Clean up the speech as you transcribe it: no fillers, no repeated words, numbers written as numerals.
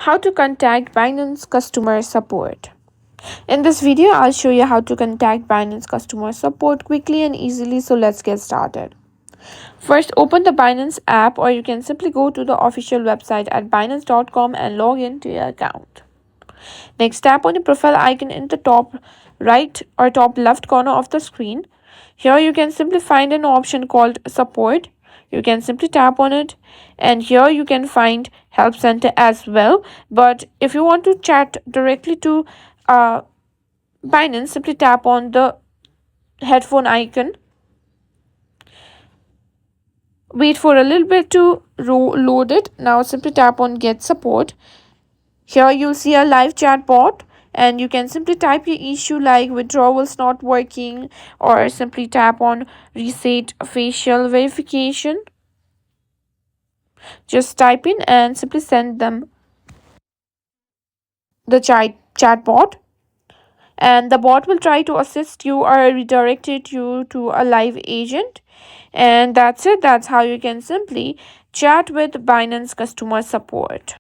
How to contact Binance customer support. In this video, I'll show you how to contact Binance customer support quickly and easily. So let's get started. First, open the Binance app, or you can simply go to the official website at binance.com and log in to your account. Next, tap on the profile icon in the top right or top left corner of the screen. Here you can simply find an option called support. You can simply tap on it, and here you can find help center as well. But if you want to chat directly to Binance, simply tap on the headphone icon. Wait for a little bit to load it. Now simply tap on get support. Here you'll see a live chat bot, and you can simply type your issue like withdrawals not working, or simply tap on reset facial verification. Just type in and simply send them the chat bot, and the bot will try to assist you or redirect you to a live agent. And that's it. That's how you can simply chat with Binance customer support.